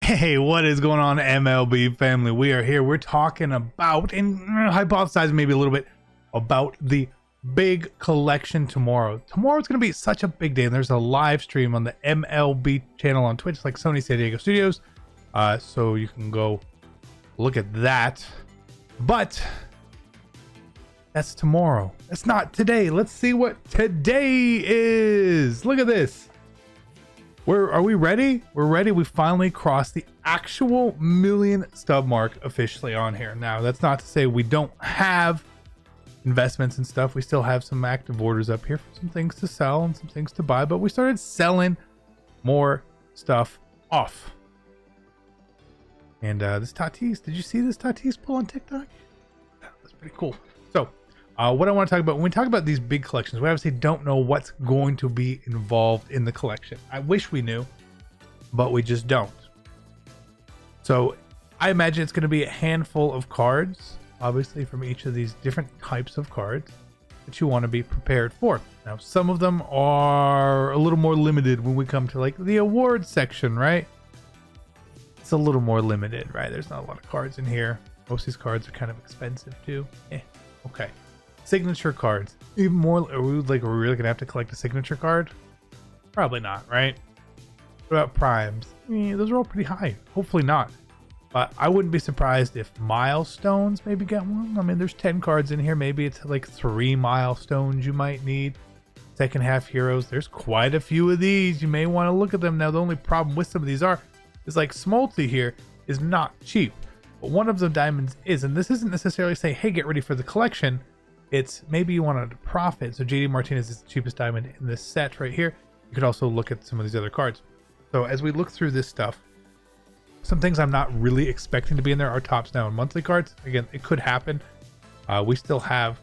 Hey, what is going on, MLB family? We are here. We're talking about and hypothesizing maybe a little bit about the big collection tomorrow. Tomorrow's going to be such a big day, and there's a live stream on the MLB channel on Twitch, like Sony San Diego Studios. So you can go look at that. But that's tomorrow. That's not today. Let's see what today is. Look at this. Are we ready? We're ready. We finally crossed the actual million stub mark officially on here. Now, that's not to say we don't have investments and stuff. We still have some active orders up here for some things to sell and some things to buy, but we started selling more stuff off. And this Tatis, did you see this Tatis pull on TikTok? That's pretty cool. So, what I want to talk about, when we talk about these big collections, we obviously don't know what's going to be involved in the collection. I wish we knew, but we just don't. So I imagine it's going to be a handful of cards, obviously from each of these different types of cards that you want to be prepared for. Now, some of them are a little more limited when we come to like the awards section, right? It's a little more limited, right? There's not a lot of cards in here. Most of these cards are kind of expensive too. Okay. Signature cards, even more. Are we really gonna have to collect a signature card? Probably not, right? What about primes? Those are all pretty high. Hopefully not, but I wouldn't be surprised if milestones maybe get one. I mean, there's 10 cards in here. Maybe it's like 3 milestones you might need. Second half heroes, there's quite a few of these. You may want to look at them. Now, the only problem with some of these is like Smolty here is not cheap, but one of the diamonds is, and this isn't necessarily saying, hey, get ready for the collection. It's maybe you wanted to profit. So JD Martinez is the cheapest diamond in this set right here. You could also look at some of these other cards. So as we look through this stuff, some things I'm not really expecting to be in there are tops now and monthly cards. Again, it could happen. We still have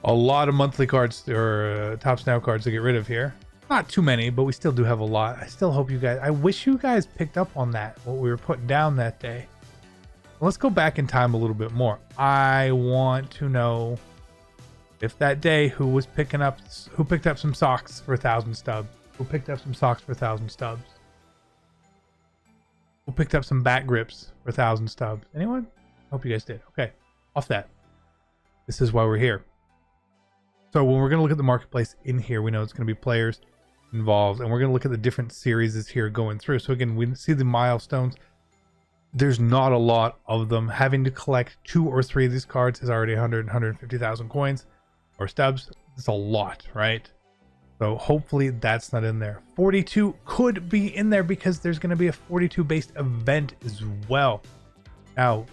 a lot of monthly cards or tops now cards to get rid of here. Not too many, but we still do have a lot. I still hope you guys, I wish you guys picked up on that, what we were putting down that day. Let's go back in time a little bit more. I want to know if that day who picked up some socks for 1,000 stubs, who picked up some socks for 1,000 stubs, who picked up some bat grips for 1,000 stubs. Anyone? Hope you guys did. Okay, off that. This is why we're here. So when we're going to look at the marketplace in here, we know it's going to be players involved, and we're going to look at the different series here going through. So again, we see the milestones. There's not a lot of them. Having to collect 2 or 3 of these cards is already 150,000 coins or stubs. It's a lot, right? So hopefully that's not in there. 42 could be in there because there's going to be a 42 based event as well. Now,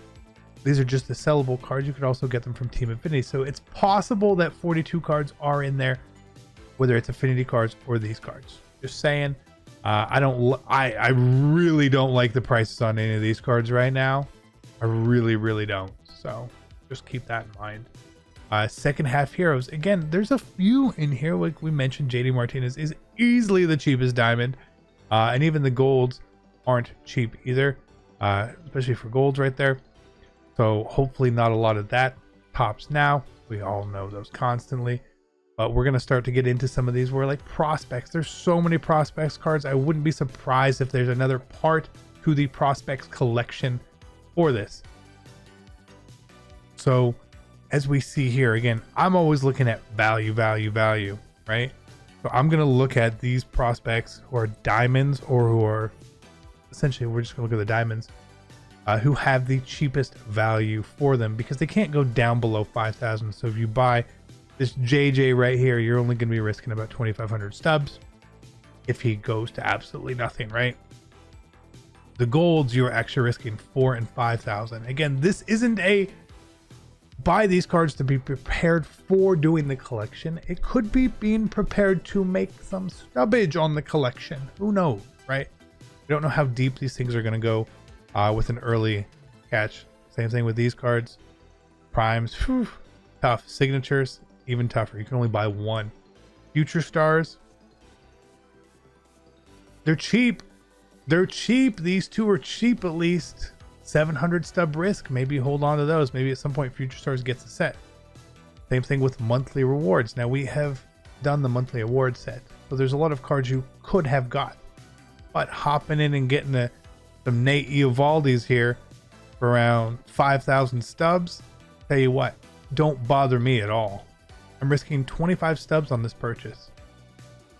these are just the sellable cards. You could also get them from Team Infinity. So it's possible that 42 cards are in there, whether it's Affinity cards or these cards. Just saying. I really don't like the prices on any of these cards right now. I really don't. So just keep that in mind. Second half heroes. Again, there's a few in here. Like we mentioned, JD Martinez is easily the cheapest diamond. And even the golds aren't cheap either. Especially for golds right there. So hopefully not a lot of that. Tops now. We all know those constantly. But we're going to start to get into some of these where like prospects. There's so many prospects cards. I wouldn't be surprised if there's another part to the prospects collection for this. So as we see here, again, I'm always looking at value, right? So I'm going to look at these prospects who are diamonds or who are essentially, we're just going to look at the diamonds who have the cheapest value for them because they can't go down below 5,000. So if you buy this JJ right here, you're only going to be risking about 2,500 stubs if he goes to absolutely nothing, right? The golds, you're actually risking 4,000 and 5,000. Again, this isn't a buy these cards to be prepared for doing the collection. It could be being prepared to make some stubbage on the collection. Who knows, right? We don't know how deep these things are going to go with an early catch. Same thing with these cards. Primes, whew, tough. Signatures, even tougher. You can only buy 1. Future stars, they're cheap. These 2 are cheap, at least 700 stub risk. Maybe hold on to those. Maybe at some point future stars gets a set. Same thing with monthly rewards. Now we have done the monthly award set, so there's a lot of cards you could have got, but hopping in and getting a some Nate Eovaldi's here for around 5,000 stubs. Tell you what, don't bother me at all. I'm risking 25 stubs on this purchase.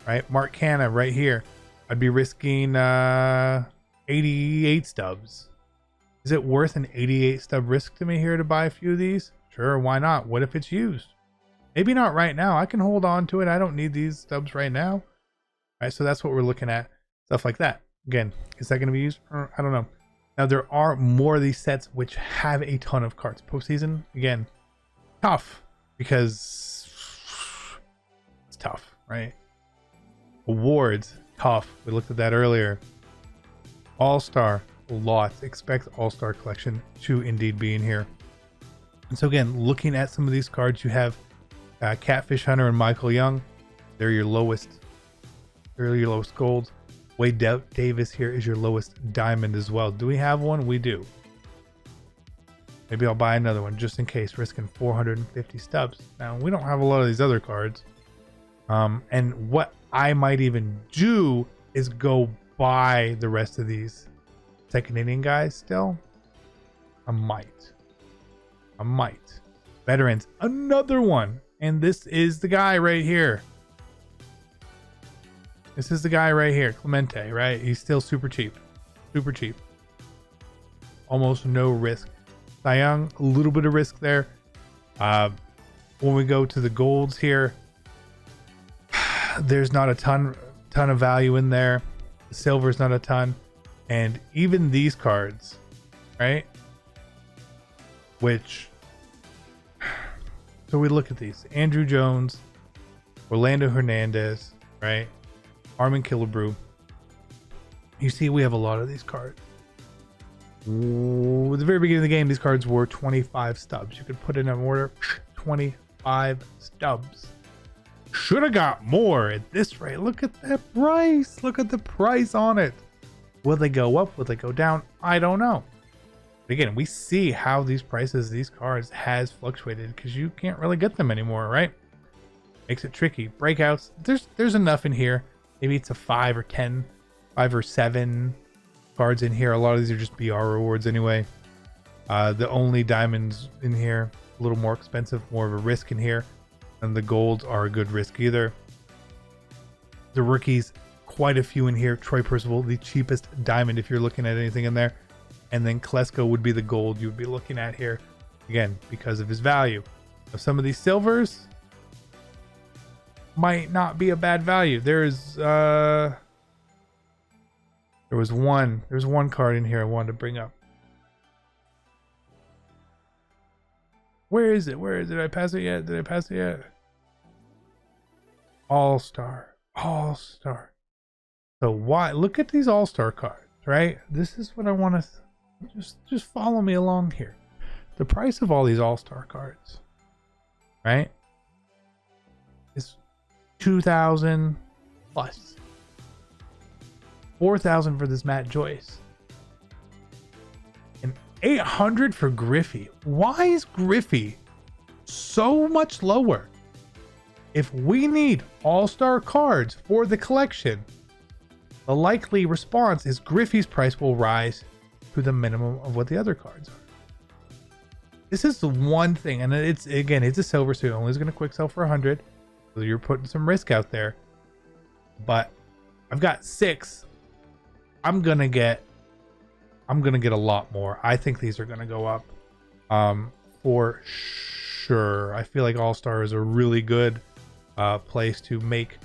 Right? Mark Canna right here. I'd be risking 88 stubs. Is it worth an 88 stub risk to me here to buy a few of these? Sure, why not? What if it's used? Maybe not right now. I can hold on to it. I don't need these stubs right now. All right, so that's what we're looking at. Stuff like that. Again, is that going to be used? I don't know. Now, there are more of these sets which have a ton of cards. Postseason, again, tough because it's tough, right? Awards, tough. We looked at that earlier. All-Star, lots. Expect All-Star collection to indeed be in here. And so again, looking at some of these cards, you have Catfish Hunter and Michael Young. They're your lowest. They're your lowest golds. Wade Davis here is your lowest diamond as well. Do we have one? We do. Maybe I'll buy another one just in case, risking 450 stubs. Now, we don't have a lot of these other cards. And what I might even do is go buy the rest of these second inning guys still. I might. Veterans, another one. And this is the guy right here. This is the guy right here, Clemente, right? He's still super cheap. Super cheap. Almost no risk. Cy Young, a little bit of risk there. When we go to the golds here, there's not a ton of value in there. The silver's not a ton. And even these cards, right? Which, so we look at these. Andrew Jones, Orlando Hernandez, right? Armin Killebrew. You see, we have a lot of these cards. Ooh, at the very beginning of the game, these cards were 25 stubs. You could put in an order, 25 stubs. Should have got more at this rate. Look at that price. Look at the price on it. Will they go up? Will they go down? I don't know. But again, we see how these prices, these cards has fluctuated because you can't really get them anymore, right? Makes it tricky. Breakouts, there's enough in here. Maybe it's a 5 or 10, 5 or 7 cards in here. A lot of these are just BR rewards anyway. The only diamonds in here, a little more expensive, more of a risk in here. And the golds are a good risk either. The rookies, quite a few in here. Troy Percival, the cheapest diamond if you're looking at anything in there. And then Klesko would be the gold you would be looking at here. Again, because of his value. Now, some of these silvers might not be a bad value. There's one card in here I wanted to bring up. Where is it? Did I pass it yet? All-Star. So why? Look at these All-Star cards, right? This is what I want to just follow me along here. The price of all these All-Star cards, right, is 2,000 plus. 4,000 for this Matt Joyce. And 800 for Griffey. Why is Griffey so much lower? If we need all-star cards for the collection, the likely response is Griffey's price will rise to the minimum of what the other cards are. This is the one thing, and it's a silver, so it only is going to quick sell for 100. So you're putting some risk out there. But I've got 6. I'm gonna get a lot more. I think these are gonna go up for sure. I feel like All-Star is a really good place to make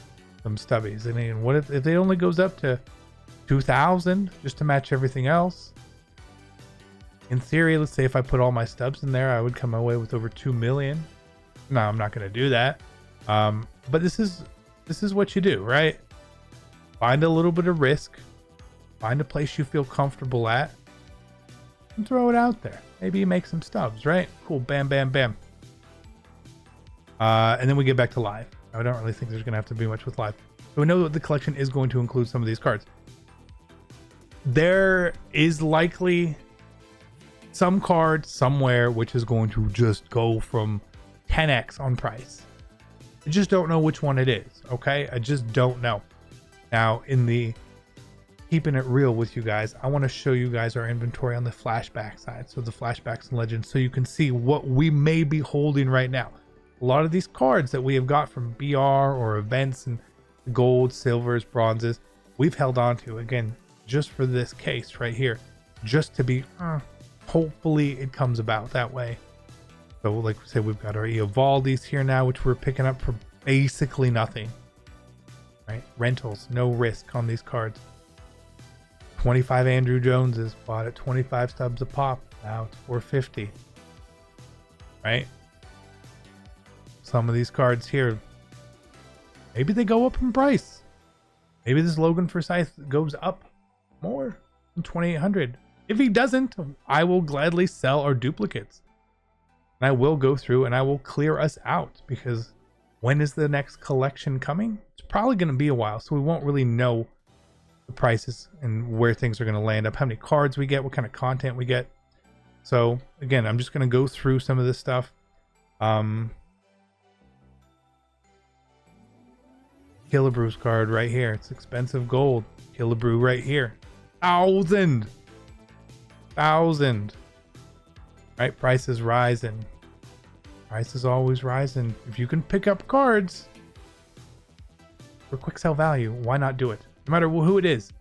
some stubbies. I mean, what if it only goes up to 2,000 just to match everything else? In theory, let's say if I put all my stubs in there, I would come away with over 2 million. No, I'm not gonna do that. But this is what you do, right? Find a little bit of risk. Find a place you feel comfortable at and throw it out there. Maybe you make some stubs, right? Cool. Bam, bam, bam. And then we get back to live. I don't really think there's going to have to be much with live. So we know that the collection is going to include some of these cards. There is likely some card somewhere which is going to just go from 10x on price. I just don't know which one it is, okay? I just don't know. Now, in the keeping it real with you guys, I want to show you guys our inventory on the flashback side. So the flashbacks and legends, so you can see what we may be holding right now. A lot of these cards that we have got from BR or events and gold, silvers, bronzes, we've held on to, again, just for this case right here, just to be, hopefully it comes about that way. So like we said, we've got our Eovaldis here now, which we're picking up for basically nothing, right? Rentals, no risk on these cards. 25 Andrew Joneses bought at 25 stubs a pop. Now it's 450, right? Some of these cards here, maybe they go up in price. Maybe this Logan Forsyth goes up more than 2,800. If he doesn't, I will gladly sell our duplicates. And I will go through and I will clear us out, because when is the next collection coming? It's probably going to be a while, so we won't really know the prices and where things are going to land up, how many cards we get, what kind of content we get. So again, I'm just going to go through some of this stuff. Killebrew's card right here. It's expensive gold. Killebrew right here. 1,000. Right? Price is rising. Price is always rising. If you can pick up cards for quick sell value, why not do it? No matter who it is.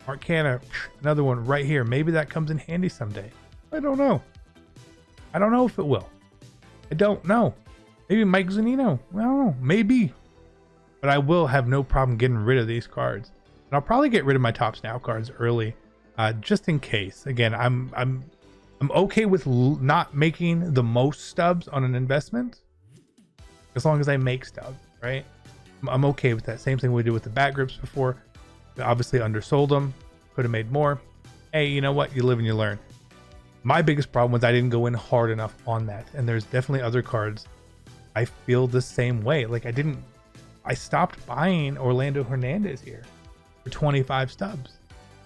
Arcana, another one right here. Maybe that comes in handy someday. I don't know. I don't know if it will. I don't know. Maybe Mike Zunino. I don't know. Maybe. But I will have no problem getting rid of these cards. And I'll probably get rid of my Tops Now cards early, just in case. Again, I'm okay with not making the most stubs on an investment, as long as I make stubs, right? I'm okay with that. Same thing we did with the bat grips before. We obviously undersold them, could have made more. Hey, you know what? You live and you learn. My biggest problem was I didn't go in hard enough on that, and there's definitely other cards I feel the same way. Like I stopped buying Orlando Hernandez here for 25 stubs.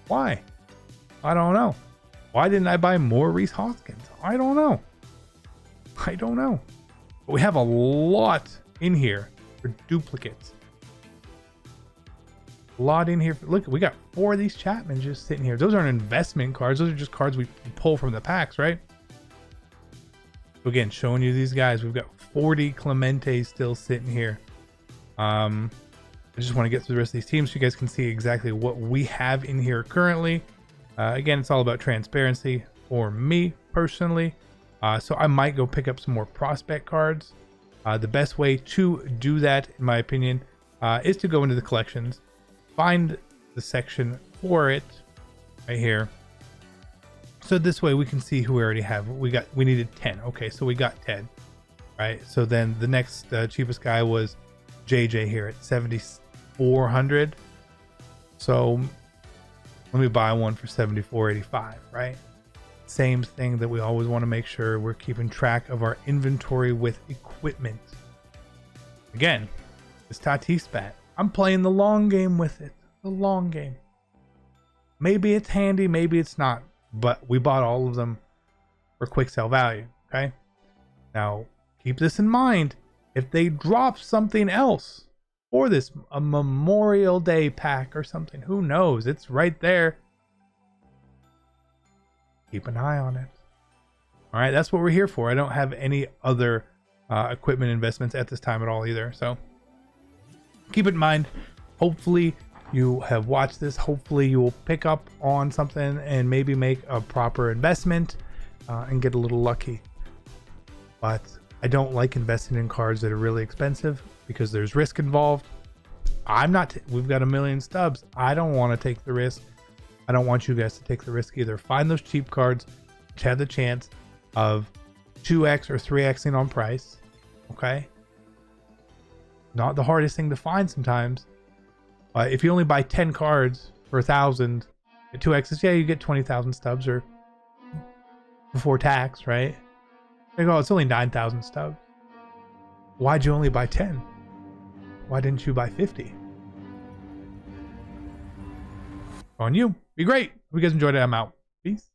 Why? I don't know. Why didn't I buy more Reese Hoskins? I don't know. But we have a lot in here for duplicates. A lot in here. Look, we got 4 of these Chapman just sitting here. Those aren't investment cards. Those are just cards we pull from the packs, right? So again, showing you these guys. We've got 40 Clemente still sitting here. I just want to get through the rest of these teams so you guys can see exactly what we have in here currently. Again, it's all about transparency for me personally. So I might go pick up some more prospect cards. The best way to do that, in my opinion, is to go into the collections, find the section for it right here. So this way we can see who we already have. We needed 10. Okay, so we got 10, right? So then the next cheapest guy was JJ here at 7,400. So let me buy one for 7,485, right? Same thing that we always want to make sure we're keeping track of our inventory with equipment. Again, this Tatis bat, I'm playing the long game with it. The long game. Maybe it's handy, maybe it's not, but we bought all of them for quick sell value, okay? Now, keep this in mind. If they drop something else for this, a Memorial Day pack or something, who knows? It's right there. Keep an eye on it. All right, that's what we're here for. I don't have any other equipment investments at this time at all either. So keep it in mind. Hopefully you have watched this. Hopefully you will pick up on something and maybe make a proper investment and get a little lucky. But I don't like investing in cards that are really expensive because there's risk involved. We've got 1 million stubs. I don't want to take the risk. I don't want you guys to take the risk either. Find those cheap cards which have the chance of 2x or 3xing on price. Okay? Not the hardest thing to find sometimes. If you only buy 10 cards for 1,000 at 2x's, yeah, you get 20,000 stubs or before tax, right? They go, it's only 9,000 stubs. Why'd you only buy 10? Why didn't you buy 50? On you. Be great. If you guys enjoyed it, I'm out. Peace.